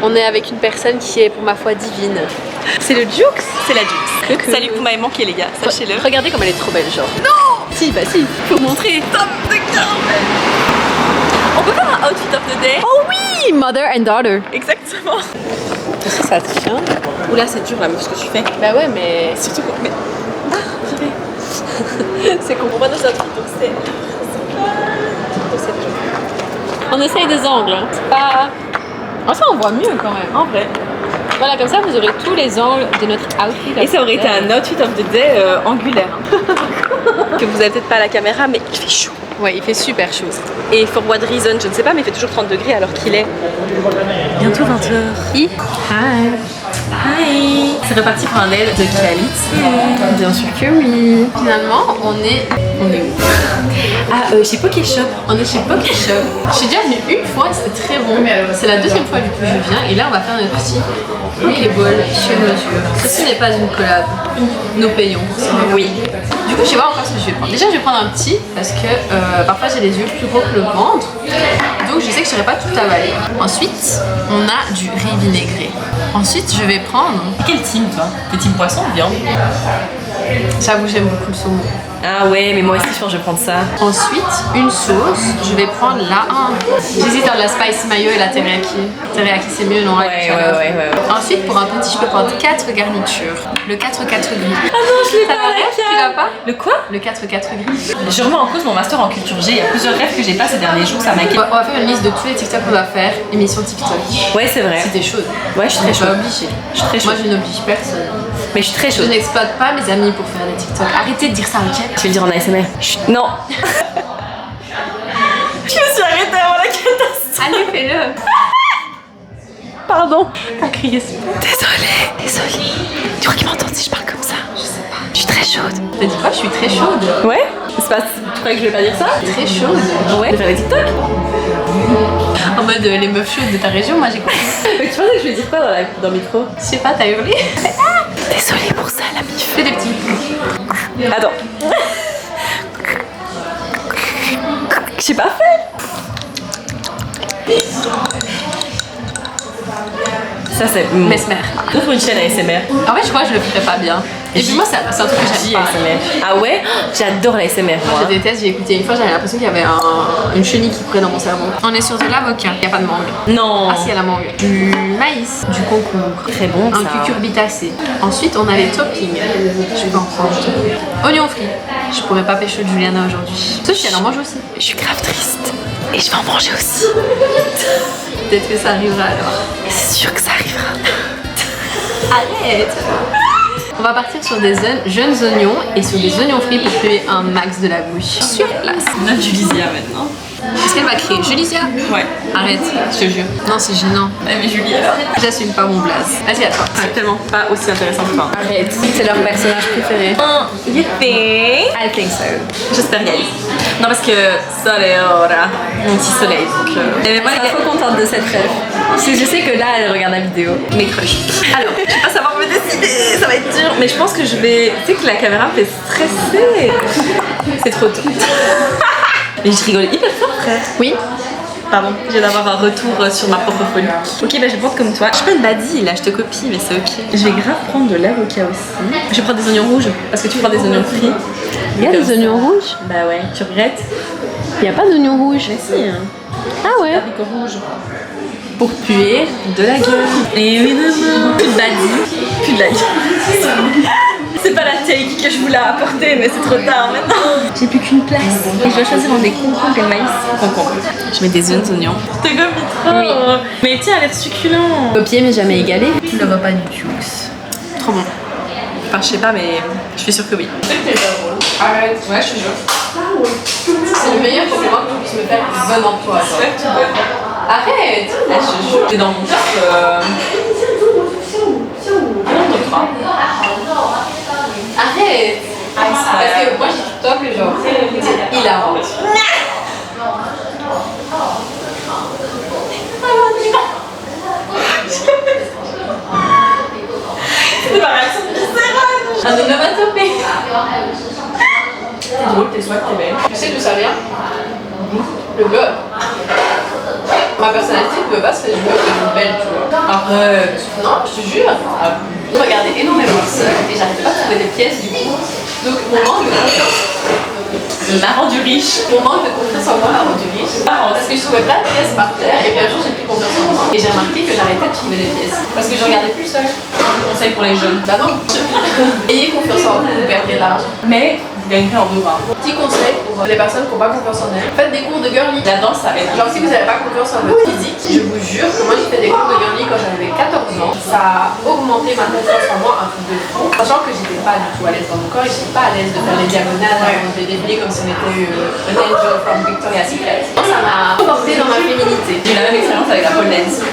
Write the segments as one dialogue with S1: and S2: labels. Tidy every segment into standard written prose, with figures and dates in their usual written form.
S1: On est avec une personne qui est pour ma foi divine. C'est le Jux.
S2: C'est la Jux. Salut, vous m'avez manqué les gars, sachez-le.
S1: Regardez comme elle est trop belle, genre.
S2: Non.
S1: Si, bah si, faut montrer.
S2: Top de Carmel. On peut faire un outfit of the day?
S1: Oh oui, mother and daughter.
S2: Exactement.
S1: Est-ce que ça tient?
S2: Oula, c'est dur là, ce que tu fais.
S1: Bah ouais, mais...
S2: Surtout quand... Mais...
S1: c'est qu'on
S2: voit nos outfits, donc c'est...
S1: On essaye des angles, hein. C'est pas... En ça, on voit mieux quand même.
S2: En vrai.
S1: Voilà, comme ça, vous aurez tous les angles de notre outfit.
S2: Et ça aurait été un outfit of the day angulaire. Que vous avez peut-être pas à la caméra, mais il fait chaud.
S1: Ouais, il fait super chaud.
S2: Et for what reason, je ne sais pas, mais il fait toujours 30 degrés alors qu'il est bientôt 20h.
S1: Hi.
S2: Hi. C'est reparti pour un aile de qualité.
S1: Bien sûr que oui. Finalement, on est où?
S2: Chez Pokéshop.
S1: On est chez Pokéshop. Je suis déjà venue une fois, c'était très bon. C'est la deuxième fois du coup que je viens. Et là, on va faire notre petit les bols sur mesure. Ceci n'est pas une collab. Nous payons.
S2: Oui.
S1: Du coup, je sais pas encore ce que je vais prendre. Déjà, je vais prendre un petit parce que parfois j'ai les yeux plus gros que le ventre. Donc, je sais que je ne saurais pas tout avaler. Ensuite, on a du riz vinaigré. Ensuite, je vais prendre...
S2: Quel team toi? T'es team poisson ou viande?
S1: J'avoue, j'aime beaucoup le saumon.
S2: Ah ouais, mais moi aussi je pense que je vais prendre ça.
S1: Ensuite, une sauce, je vais prendre la... J'hésite entre la spicy mayo et la teriyaki. Teriyaki c'est mieux, non?
S2: Ouais.
S1: Ensuite, pour un petit, je peux prendre 4 garnitures. Le 4-4 gris.
S2: Ah non, je l'ai pas.
S1: Tu l'as pas?
S2: Le quoi?
S1: Le 4-4 gris.
S2: Je remets en cause mon master en culture G. Il y a plusieurs rêves que j'ai pas ces derniers jours, ça m'inquiète.
S1: On va faire une liste de tous les TikTok qu'on va faire. Émission TikTok.
S2: Ouais, c'est vrai.
S1: Si t'es chaude.
S2: Ouais, je suis très
S1: Je suis
S2: chaude.
S1: pas obligée.
S2: Je suis très
S1: Moi,
S2: chaude.
S1: je n'oblige personne.
S2: Mais je suis très
S1: Je
S2: chaude.
S1: n'exploite pas mes amis pour faire des TikTok. Arrêtez de dire ça, ok?
S2: Je vais le dire en ASMR. Chut, non. Je me suis arrêtée avant la catastrophe.
S1: Allez, fais-le.
S2: Pardon. T'as crié ça. Désolée. Tu crois qu'il m'entend si je parle comme ça? Je sais pas. Je suis très chaude.
S1: T'as dit quoi? Je suis très chaude.
S2: Ouais? C'est pas... Tu croyais que je vais pas dire ça?
S1: Très chaude.
S2: Ouais. De faire des TikTok?
S1: En mode les meufs chaudes de ta région, moi j'ai compris.
S2: Mais tu pensais que je vais dire quoi dans le micro?
S1: Je sais pas, t'as hurlé?
S2: Désolée pour ça, la mif.
S1: Fais des petits.
S2: Attends. J'ai pas fait. Ça c'est
S1: Mesmer.
S2: Ouvre une chaîne ASMR.
S1: En fait, je crois que je le ferais pas bien. Et puis moi, c'est un truc que j'aime pas.
S2: ASMR. Ah ouais? J'adore la ASMR moi.
S1: Je déteste, j'ai écouté une fois, j'avais l'impression qu'il y avait une chenille qui courait dans mon cerveau. On est sur de l'avocat, il n'y a pas de mangue.
S2: Non.
S1: Ah si, il y a la mangue. Du maïs, du concombre.
S2: Très bon
S1: Un
S2: ça.
S1: cucurbitacé. Ensuite, on a les toppings. Je peux en prendre. Oignons frits. Je pourrais pas pécho de Juliana aujourd'hui. Sauf si elle en mange aussi.
S2: Je suis grave triste. Et je vais en manger aussi.
S1: Peut-être que ça arrivera alors.
S2: C'est sûr que ça arrivera.
S1: Arrête. On va partir sur des jeunes oignons et sur des oignons frits pour tuer un max de la bouche. Sur place.
S2: On a du Lysia maintenant.
S1: Est-ce qu'elle va crier Julicia?
S2: Ouais.
S1: Arrête, je te jure. Non, c'est gênant.
S2: Ouais, mais Julie alors.
S1: J'assume pas mon blaze. Vas-y, à toi.
S2: C'est tellement pas aussi intéressant que toi.
S1: Arrête. C'est leur personnage préféré.
S2: You think?
S1: I think so.
S2: J'espère guys. Non parce que Soleora, mon petit soleil. Donc,
S1: Mais moi, je suis trop contente de cette rêve. Parce que je sais que là, elle regarde la vidéo. Mes crushs.
S2: alors, je vais pas savoir me décider, ça va être dur. Mais je pense que je vais. Tu sais que la caméra me fait stresser. C'est trop tôt. Mais je rigole hyper fort, frère.
S1: Oui.
S2: Pardon, je viens d'avoir un retour sur ma propre folie. Ok, bah je vais prendre comme toi. Je suis pas une badie là, je te copie, mais c'est ok. Je vais grave prendre de l'avocat aussi. Je vais prendre des oignons rouges parce que tu prends des oignons frits.
S1: Il y a des oignons rouges?
S2: Bah ouais, tu regrettes?
S1: Il n'y a pas d'oignons rouges.
S2: Mais si, hein.
S1: Ah ouais?
S2: Haricots rouges.
S1: Pour puer
S2: De la gueule. Et évidemment. Plus de badie. Plus de la gueule. C'est pas la take que je voulais apporter, mais c'est trop tard maintenant. J'ai plus qu'une place. Et je dois choisir entre des concombres et le maïs. Concombre. Je mets des jeunes oignons. Je te copie trop.
S1: Oui.
S2: Mais tiens, elle a l'air succulent.
S1: copier mais jamais égalé. Le repas du Jux.
S2: Trop bon. Enfin, je sais pas, mais je suis sûre que oui.
S1: Arrête, ouais, je suis sûre. C'est le meilleur compliment que je puisse me faire un bon emploi. Arrête!
S2: Ah, je jure. T'es dans mon top. Top 3.
S1: Arrête! Parce que moi j'ai tout top et genre, c'est hilarant.
S2: C'est ma réaction viscérale.
S1: Un onomatopée. C'est drôle, t'es soit t'es belle. Tu sais d'où ça vient? Le beurre. Ma personnalité de base, c'est que je veux être belle, tu vois. Arrête. Non, je te jure. Je regardais énormément seule et j'arrivais pas à trouver des pièces du coup. Donc mon manque de confiance m'a rendu riche. Mon manque de confiance en moi m'a rendu riche. Parce que je trouvais plein de pièces par terre et puis un jour j'ai plus confiance en moi. Et j'ai remarqué que j'arrêtais de trouver des pièces. Parce que je regardais plus seule. Conseil pour les jeunes. Bah non. Ayez confiance en vous, vous perdrez l'argent. Mais vous gagnerez en aura. Petit conseil pour les personnes qui n'ont pas confiance en elles. Faites des cours de girly. La danse ça aide. Genre si vous n'avez pas confiance en votre physique, je vous jure que moi j'ai fait des cours de girly quand j'avais 14 ans. Ça a augmenté ma confiance en moi un truc de fou. Sachant que j'étais pas du tout à l'aise dans mon corps et j'étais pas à l'aise de faire les diagonales, de défiler comme si on était un angel from Victoria's Secret. Ça m'a porté dans ma féminité. J'ai eu la même expérience avec la pole dance.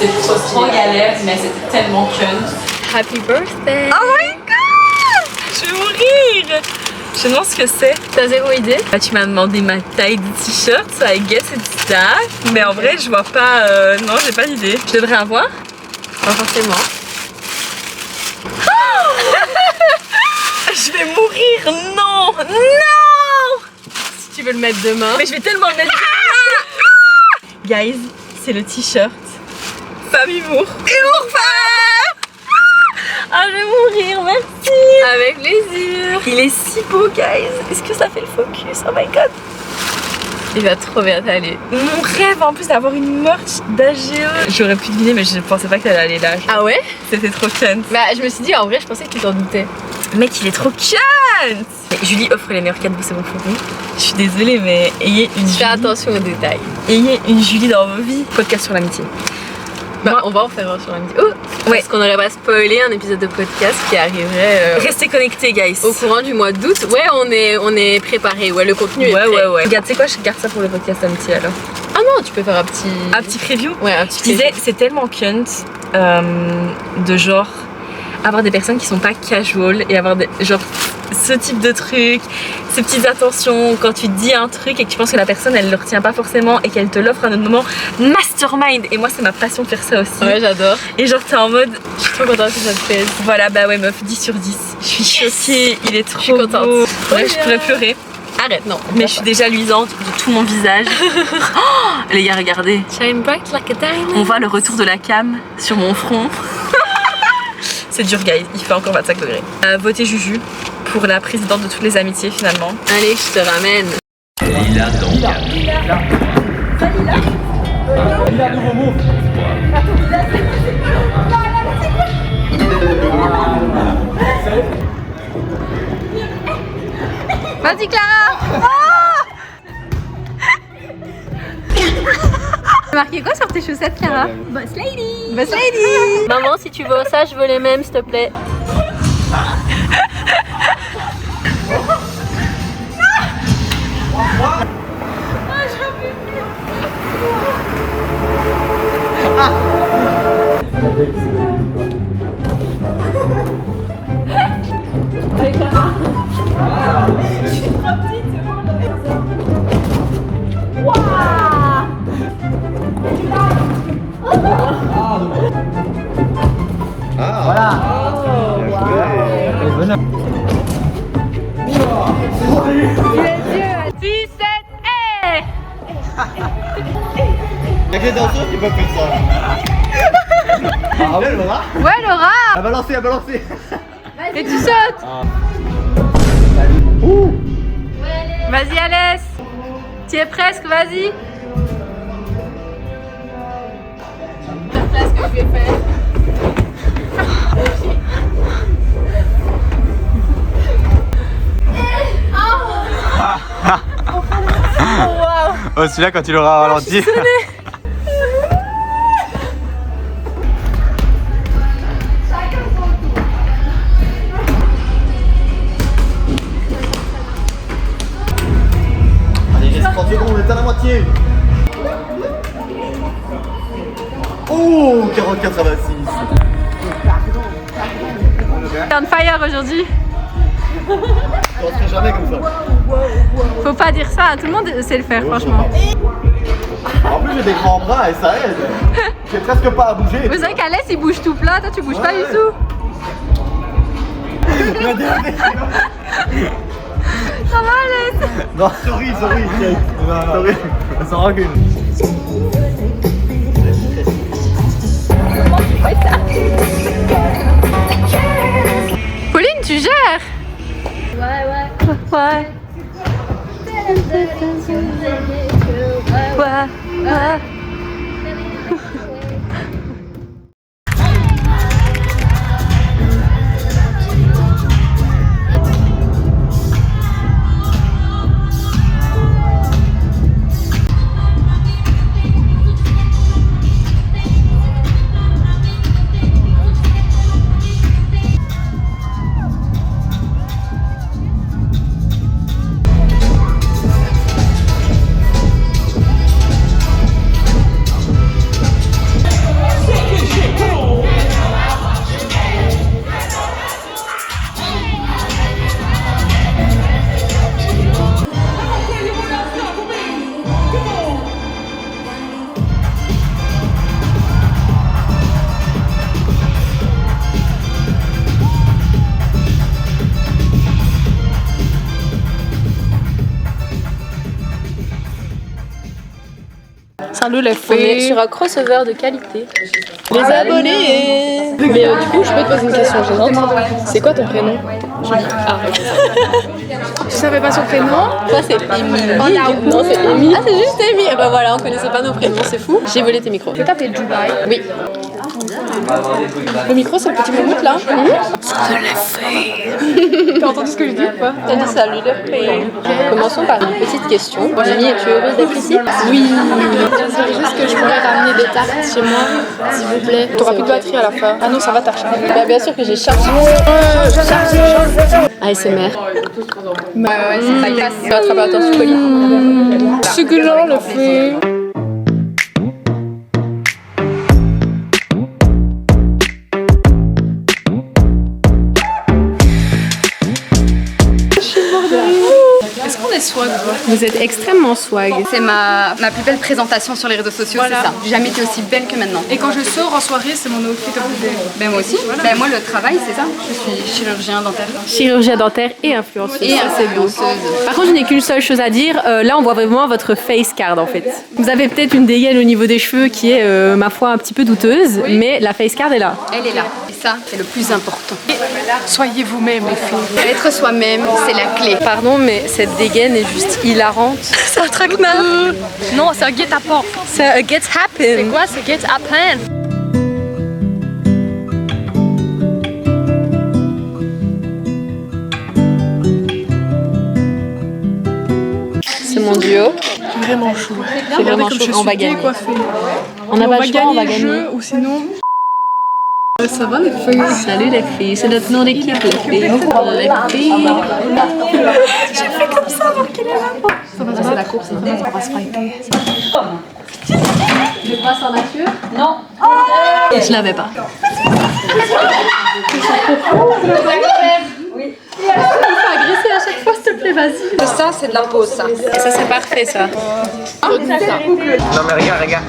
S1: C'était trop galère mais c'était tellement fun.
S2: Happy birthday! Oh my god! Je vais mourir! Je me demande ce que c'est.
S1: T'as zéro idée?
S2: Là, tu m'as demandé ma taille de t-shirt, ça I guess it's that. Mais en vrai, je vois pas. Non, j'ai pas d'idée. Je devrais avoir?
S1: Pas forcément.
S2: Je vais mourir! Non! Non!
S1: Si tu veux le mettre demain.
S2: Mais je vais tellement le mettre. Guys, c'est le t-shirt Femme Humour. Humour Femme! Ah, je vais mourir, merci!
S1: Avec plaisir!
S2: Il est si beau, guys! Est-ce que ça fait le focus? Oh my god!
S1: Il va trop bien t'aller.
S2: Mon rêve en plus d'avoir une merch d'AGE. J'aurais pu deviner, mais je pensais pas que t'allais aller là.
S1: Ah ouais?
S2: C'était trop fun.
S1: Bah, je me suis dit, en vrai, je pensais que tu t'en doutais.
S2: Mec, il est trop cunt! Julie offre les meilleurs cadeaux, c'est bon pour vous. Je suis désolée, mais ayez une
S1: Fais
S2: Julie.
S1: attention aux détails.
S2: Ayez une Julie dans vos vies. Podcast sur l'amitié.
S1: Bah,
S2: Moi-
S1: on va en faire un sur l'amitié. Oh!
S2: Ouais.
S1: Parce qu'on n'aurait pas spoilé un épisode de podcast qui arriverait
S2: Restez connectés, guys.
S1: au courant du mois d'août. Ouais, on est préparé. Ouais, le contenu est prêt.
S2: Ouais. Regarde, tu sais quoi, je garde ça pour le podcast amitié alors.
S1: Ah non, tu peux faire un petit...
S2: Un petit preview.
S1: Ouais, un petit...
S2: Je disais, c'est tellement cunt de genre avoir des personnes qui sont pas casual et avoir des, genre ce type de truc, ces petites attentions quand tu dis un truc et que tu penses que la personne elle le retient pas forcément et qu'elle te l'offre à un autre moment. Mastermind! Et moi c'est ma passion de faire ça aussi.
S1: Ouais, j'adore.
S2: Et genre t'es en mode,
S1: Je suis trop contente que ça te plaise.
S2: voilà bah ouais meuf, 10 sur 10. Je suis choquée, il est trop
S1: suis contente.
S2: beau.
S1: Trop
S2: Ouais, je
S1: bien.
S2: pourrais pleurer.
S1: Arrête, non.
S2: Mais je suis déjà luisante de tout mon visage. Oh, les gars regardez.
S1: Shine bright like a diamond.
S2: On voit le retour de la cam sur mon front. C'est dur, guys, il fait encore 25 degrés. Votez Juju pour la présidente de toutes les amitiés finalement.
S1: Allez, je te ramène.
S3: Lila donc.
S1: Vas-y, Clara. T'as marqué quoi sur tes chaussettes, Clara?
S2: Boss lady.
S1: Boss lady. Maman, si tu veux ça, je veux les mêmes, s'il te plaît.
S4: Y'a que les danseurs qui peuvent faire ça. Ah ouais, Laura?
S1: Ouais, Laura.
S4: Elle va lancer, elle va lancer.
S1: Et tu sautes. Vas-y, Alès. Tu es presque, vas-y. Presque, je vais faire.
S4: Oh, celui-là, quand tu l'auras ralenti. Allez, reste 30 secondes, on est à la moitié. Oh, 44,86.
S1: T'es on fire aujourd'hui.
S4: Je ne jamais comme ça.
S1: Faut pas dire ça, tout le monde sait le faire, franchement.
S4: En plus, j'ai des grands bras et ça aide. J'ai presque pas à bouger.
S1: Vous savez qu'Alès il bouge tout plat, toi tu bouges pas du tout. Ça va, Alès?
S4: Non, sorry, Kate. Sorry. Elle s'en rancune.
S2: Why? Why? Why?
S1: Salut les
S2: On est sur un crossover de qualité.
S1: Les abonnés. Mais du coup, je peux te poser une question gênante. C'est quoi ton prénom? Julie. Ah,
S5: Tu savais pas son prénom?
S1: toi c'est Émilie. Non, c'est Amy. Ah, c'est juste Amy. Et bah voilà, on connaissait pas nos prénoms, c'est fou. J'ai volé tes micros.
S5: Tu peux t'appeler Dubaï.
S1: Oui. Le micro, c'est le petit moumoute là.
S5: T'as entendu ce que je dis ou pas?
S1: T'as dit salut les filles. Commençons par une petite question. Jamie, es-tu heureuse d'être ici? Oui.
S5: J'espère juste que je pourrais ramener des tartes chez moi, s'il vous plaît. T'auras plus de batterie à la fin. Ah non, ça va, t'as rechargé.
S1: Bah bien sûr que j'ai chargé. ASMR.
S5: Bah ouais, c'est ça, il passe.
S1: Tu vas attraper un torticolis.
S5: Ce que genre le fait. Est-ce qu'on est swag?
S1: Vous êtes extrêmement swag.
S6: C'est ma plus belle présentation sur les réseaux sociaux,
S5: Voilà.
S6: c'est ça. J'ai jamais été aussi belle que maintenant.
S5: Et quand je sors en soirée, c'est mon outfit of the day.
S6: Ben moi aussi. Ben moi le travail c'est ça. Je suis chirurgien dentaire.
S1: Chirurgien dentaire et influenceuse.
S6: Et
S1: Ça, c'est beau.
S6: influenceuse.
S1: Par contre, je n'ai qu'une seule chose à dire. Là, on voit vraiment votre face card en fait. Vous avez peut-être une dégaine au niveau des cheveux qui est, ma foi, un petit peu douteuse, mais la face card est là.
S6: Elle est là. Et ça, c'est le plus important.
S5: Soyez vous-même, les filles.
S6: Être soi-même, c'est la clé.
S1: Pardon, mais cette dégaine est juste hilarante.
S5: C'est un traquenard. Non, c'est un guet-apens.
S1: C'est a get happen.
S5: Quoi, c'est guet-apens?
S1: C'est mon duo.
S5: Vraiment chou.
S1: C'est vraiment chaud. On va gagner. On n'a
S5: On
S1: pas
S5: va
S1: le choix, on va
S5: gagner le
S1: gagner.
S5: jeu ou sinon. Ça va les filles?
S1: Salut les filles, c'est notre nom d'équipe les filles. Les filles.
S5: C'est la course, on va se fighter.
S1: Je passe en nature? Non. Je l'avais pas. Agresser à chaque fois, s'il te plaît, vas-y.
S6: Ça, c'est de la pause, ça.
S1: Et ça, c'est parfait, ça.
S3: Non mais regarde, regarde.